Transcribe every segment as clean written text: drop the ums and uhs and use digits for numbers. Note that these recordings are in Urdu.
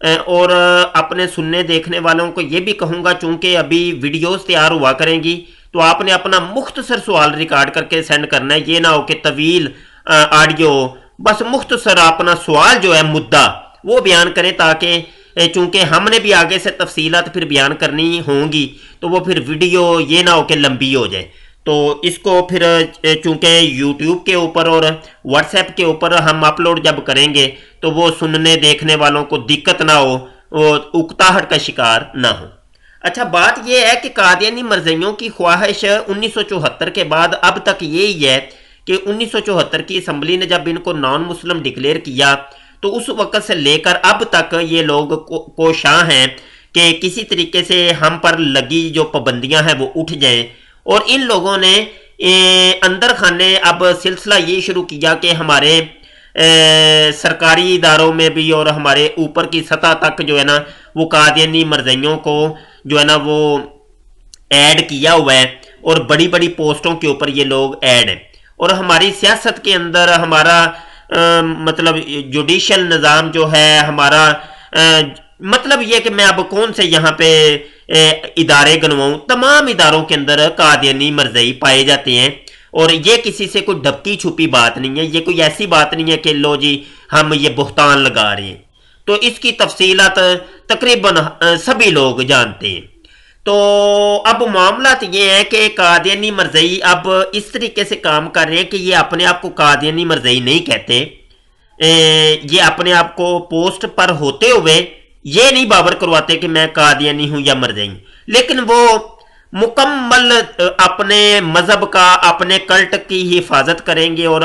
اور اپنے سننے دیکھنے والوں کو یہ بھی کہوں گا، چونکہ ابھی ویڈیوز تیار ہوا کریں گی تو آپ نے اپنا مختصر سوال ریکارڈ کر کے سینڈ کرنا ہے، یہ نہ ہو کہ طویل آڈیو، بس مختصر اپنا سوال جو ہے مدعا وہ بیان کریں، تاکہ چونکہ ہم نے بھی آگے سے تفصیلات پھر بیان کرنی ہوں گی تو وہ پھر ویڈیو یہ نہ ہو کہ لمبی ہو جائے۔ تو اس کو پھر چونکہ یوٹیوب کے اوپر اور واٹس ایپ کے اوپر ہم اپلوڈ جب کریں گے تو وہ سننے دیکھنے والوں کو دقت نہ ہو، وہ اکتاہٹ کا شکار نہ ہو۔ اچھا، بات یہ ہے کہ قادیانی مرزائیوں کی خواہش 1974 کے بعد اب تک یہی ہے کہ 1974 کی اسمبلی نے جب ان کو نان مسلم ڈکلیئر کیا تو اس وقت سے لے کر اب تک یہ لوگ کوشاں ہیں کہ کسی طریقے سے ہم پر لگی جو پابندیاں ہیں وہ اٹھ جائیں، اور ان لوگوں نے اندر خانے اب سلسلہ یہ شروع کیا کہ ہمارے سرکاری اداروں میں بھی اور ہمارے اوپر کی سطح تک جو ہے نا وہ قادیانی مرزائیوں کو جو ہے نا وہ ایڈ کیا ہوا ہے، اور بڑی بڑی پوسٹوں کے اوپر یہ لوگ ایڈ ہیں۔ اور ہماری سیاست کے اندر ہمارا مطلب جوڈیشل نظام جو ہے ہمارا، مطلب یہ کہ میں اب کون سے یہاں پہ ادارے گنواؤں، تمام اداروں کے اندر قادیانی مرزائی پائے جاتے ہیں، اور یہ کسی سے کوئی ڈھکی چھپی بات نہیں ہے، یہ کوئی ایسی بات نہیں ہے کہ لو جی ہم یہ بہتان لگا رہے ہیں، تو اس کی تفصیلات تقریباً سبھی لوگ جانتے ہیں۔ تو اب معاملات یہ ہیں کہ قادیانی مرزائی اب اس طریقے سے کام کر رہے ہیں کہ یہ اپنے آپ کو قادیانی مرزائی نہیں کہتے، یہ اپنے آپ کو پوسٹ پر ہوتے ہوئے یہ نہیں باور کرواتے کہ میں قادیانی ہوں یا مرزائی ہوں، لیکن وہ مکمل اپنے مذہب کا، اپنے کلٹ کی حفاظت کریں گے، اور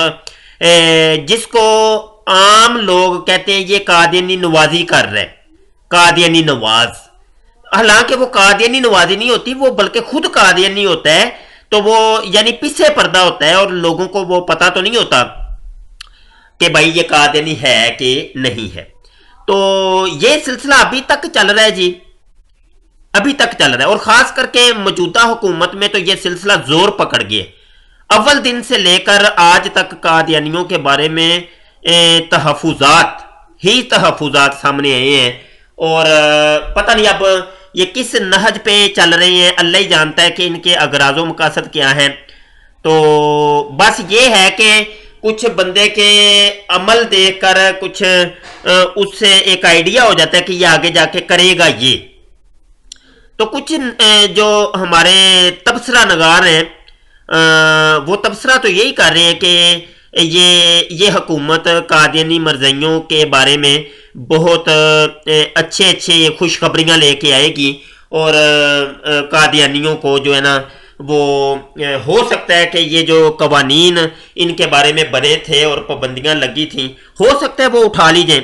جس کو عام لوگ کہتے ہیں یہ قادیانی نوازی کر رہے، قادیانی نواز، حالانکہ وہ قادیانی نوازی نہیں ہوتی، وہ بلکہ خود قادیانی ہوتا ہے، تو وہ یعنی پیچھے پردہ ہوتا ہے اور لوگوں کو وہ پتہ تو نہیں ہوتا کہ بھائی یہ قادیانی ہے کہ نہیں ہے۔ تو یہ سلسلہ ابھی تک چل رہا ہے جی، ابھی تک چل رہا ہے، اور خاص کر کے موجودہ حکومت میں تو یہ سلسلہ زور پکڑ گیا، اول دن سے لے کر آج تک قادیانیوں کے بارے میں تحفظات ہی تحفظات سامنے آئے ہیں، اور پتہ نہیں اب یہ کس نہج پہ چل رہے ہیں، اللہ ہی جانتا ہے کہ ان کے اغراض و مقاصد کیا ہیں۔ تو بس یہ ہے کہ کچھ بندے کے عمل دیکھ کر کچھ اس سے ایک آئیڈیا ہو جاتا ہے کہ یہ آگے جا کے کرے گا یہ، تو کچھ جو ہمارے تبصرہ نگار ہیں وہ تبصرہ تو یہی کر رہے ہیں کہ یہ حکومت قادیانی مرزائیوں کے بارے میں بہت اچھے خوشخبریاں لے کے آئے گی، اور قادیانیوں کو جو ہے نا وہ ہو سکتا ہے کہ یہ جو قوانین ان کے بارے میں بنے تھے اور پابندیاں لگی تھیں ہو سکتا ہے وہ اٹھا لی جائیں،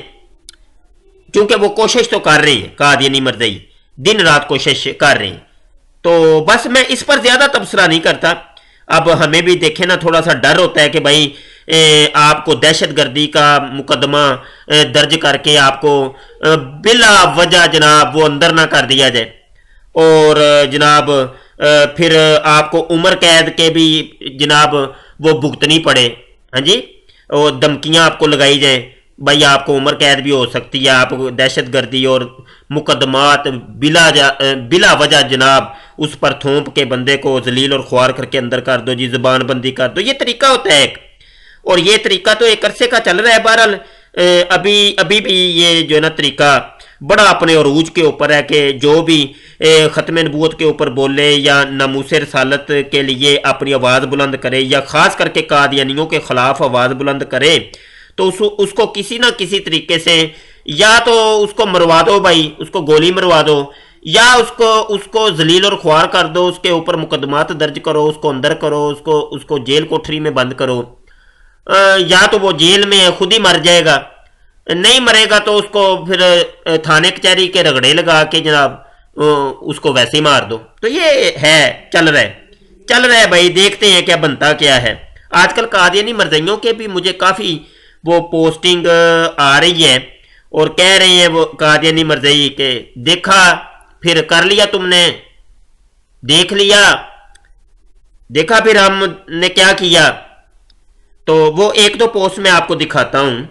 کیونکہ وہ کوشش تو کر رہے ہیں، قادیانی مرزائی دن رات کوشش کر رہے ہیں۔ تو بس میں اس پر زیادہ تبصرہ نہیں کرتا، اب ہمیں بھی دیکھیں نا تھوڑا سا ڈر ہوتا ہے کہ بھائی آپ کو دہشت گردی کا مقدمہ درج کر کے آپ کو بلا وجہ جناب وہ اندر نہ کر دیا جائے، اور جناب پھر آپ کو عمر قید کے بھی جناب وہ بھگتنی پڑے، ہاں جی، اور دھمکیاں آپ کو لگائی جائیں، بھائی آپ کو عمر قید بھی ہو سکتی ہے، آپ کو دہشت گردی اور مقدمات بلا وجہ جناب اس پر تھوپ کے بندے کو ذلیل اور خوار کر کے اندر کر دو جی، زبان بندی کر دو، یہ طریقہ ہوتا ہے ایک، اور یہ طریقہ تو ایک عرصے کا چل رہا ہے۔ بہرحال ابھی بھی یہ جو ہے نا طریقہ بڑا اپنے عروج کے اوپر ہے کہ جو بھی ختم نبوت کے اوپر بولے یا ناموس رسالت کے لیے اپنی آواز بلند کرے، یا خاص کر کے قادیانیوں کے خلاف آواز بلند کرے، تو اس کو کسی نہ کسی طریقے سے یا تو اس کو مروا دو بھائی، اس کو گولی مروا دو، یا اس کو ذلیل اور خوار کر دو، اس کے اوپر مقدمات درج کرو، اس کو اندر کرو، اس کو جیل کوٹری میں بند کرو، یا تو وہ جیل میں خود ہی مر جائے گا، نہیں مرے گا تو اس کو پھر تھانے کچہری کے رگڑے لگا کے جناب اس کو ویسے ہی مار دو۔ تو یہ ہے چل رہا ہے بھائی، دیکھتے ہیں کیا بنتا کیا ہے۔ آج کل قادیانی مرزائیوں کے بھی مجھے کافی وہ پوسٹنگ آ رہی ہے، اور کہہ رہے ہیں وہ قادیانی مرزائی کہ دیکھا پھر کر لیا تم نے، دیکھا پھر ہم نے کیا کیا۔ تو وہ ایک دو پوسٹ میں آپ کو دکھاتا ہوں،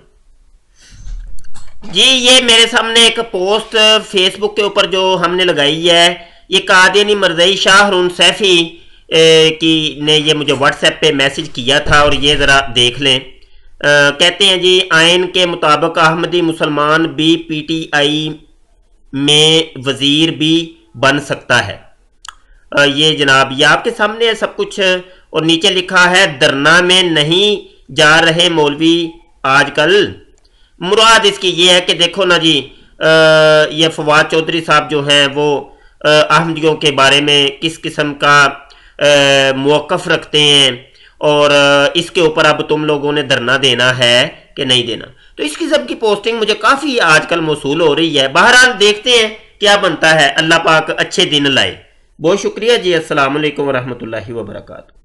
جی یہ میرے سامنے ایک پوسٹ فیس بک کے اوپر جو ہم نے لگائی ہے، یہ قادیانی مرزئی شاہ ہارون سیفی کی نے یہ مجھے واٹس ایپ پہ میسج کیا تھا، اور یہ ذرا دیکھ لیں۔ کہتے ہیں جی آئین کے مطابق احمدی مسلمان بھی پی ٹی آئی میں وزیر بھی بن سکتا ہے۔ یہ جناب یہ آپ کے سامنے ہے سب کچھ، اور نیچے لکھا ہے دھرنا میں نہیں جا رہے مولوی آج کل۔ مراد اس کی یہ ہے کہ دیکھو نا جی، یہ فواد چودھری صاحب جو ہیں وہ احمدیوں کے بارے میں کس قسم کا موقف رکھتے ہیں، اور اس کے اوپر اب تم لوگوں نے دھرنا دینا ہے کہ نہیں دینا۔ تو اس قسم کی پوسٹنگ مجھے کافی آج کل موصول ہو رہی ہے۔ بہرحال دیکھتے ہیں کیا بنتا ہے، اللہ پاک اچھے دن لائے۔ بہت شکریہ جی، السلام علیکم ورحمۃ اللہ وبرکاتہ۔